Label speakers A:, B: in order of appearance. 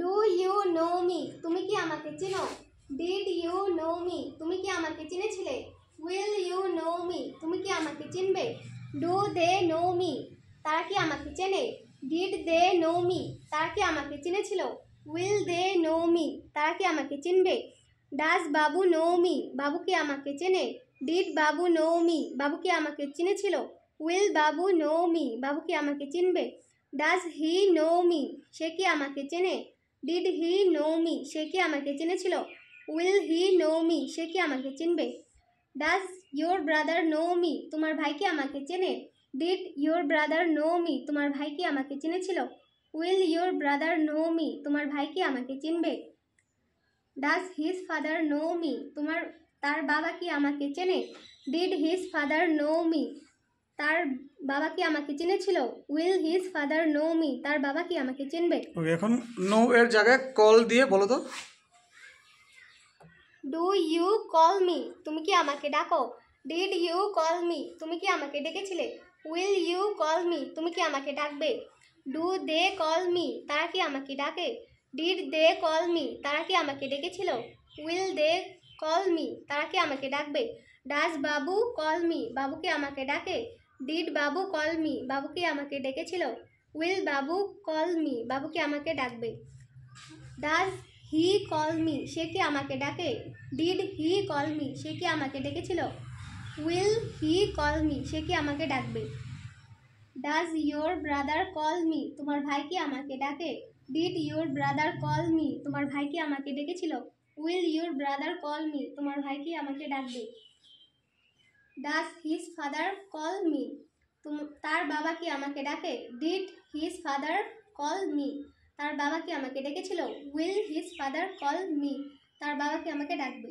A: Do you know me, তুমি কি আমাকে চিনো? ডিড ইউ নো মি, তুমি কি আমাকে চিনেছিলে? উইল ইউ নো মি, তুমি কি আমাকে চিনবে? ডু দে নো মি, তারা কি আমাকে চেনে? ডিড দে নো মি, তারা কি আমাকে চিনেছিল? উইল দে নো মি, তারা কি আমাকে চিনবে? ডাজ বাবু নো মি, বাবু কি আমাকে চেনে? ডিড বাবু নো মি, বাবু কি আমাকে চিনেছিল? উইল বাবু নো মি, বাবু কি আমাকে চিনবে? ডাজ হি নো মি, সে কি আমাকে চেনে? ডিড হি নো মি, সে কি আমাকে চিনেছিল? উইল হি নো মি, সে কি আমাকে চিনবে? Does your brother know me, তোমার ভাই কি আমাকে চেনে? Did your brother know me, তোমার ভাই কি আমাকে চিনেছিল? Will your brother know me, তোমার ভাই কি আমাকে চিনবে? Does his father know me, তার বাবা কি আমাকে চেনে? Did his father know me, তার বাবা কি আমাকে চিনেছিল? Will his father know me, তার বাবা কি আমাকে চিনবে?
B: ওকে, এখন নো এর জায়গায় কল দিয়ে বলো তো।
A: ডু ইউ কল মি, তুমি কি আমাকে ডাকো? ডিড ইউ কল মি, তুমি কি আমাকে ডেকেছিলে? উইল ইউ কল মি, তুমি কি আমাকে ডাকবে? ডু দে কল মি, তারা কি আমাকে ডাকে? ডিড দে কল মি, তারা কি আমাকে ডেকেছিল? উইল দে কল মি, তারা কি আমাকে ডাকবে? ডাজ বাবু কল মি, বাবু কি আমাকে ডাকে? ডিড বাবু কল মি, বাবু কি আমাকে ডেকেছিল? উইল বাবু কল মি, বাবু কি আমাকে ডাকবে? ডাজ হি কল মি, সে কি আমাকে ডাকে? ডিড হি কল মি, সে কি আমাকে ডেকেছিল? উইল হি কল মি, সে কি আমাকে ডাকবে? Does your brother call me, তোমার ভাই কি আমাকে ডাকে? Did your brother call me, তোমার ভাই কি আমাকে ডেকেছিল? Will your brother call me, তোমার ভাই কি আমাকে ডাকবে? Does his father call me, তার বাবা কি আমাকে ডাকে? Did his father call me, তার বাবা কি আমাকে ডেকেছিল? Will his father call me, তার বাবা কি আমাকে ডাকবে?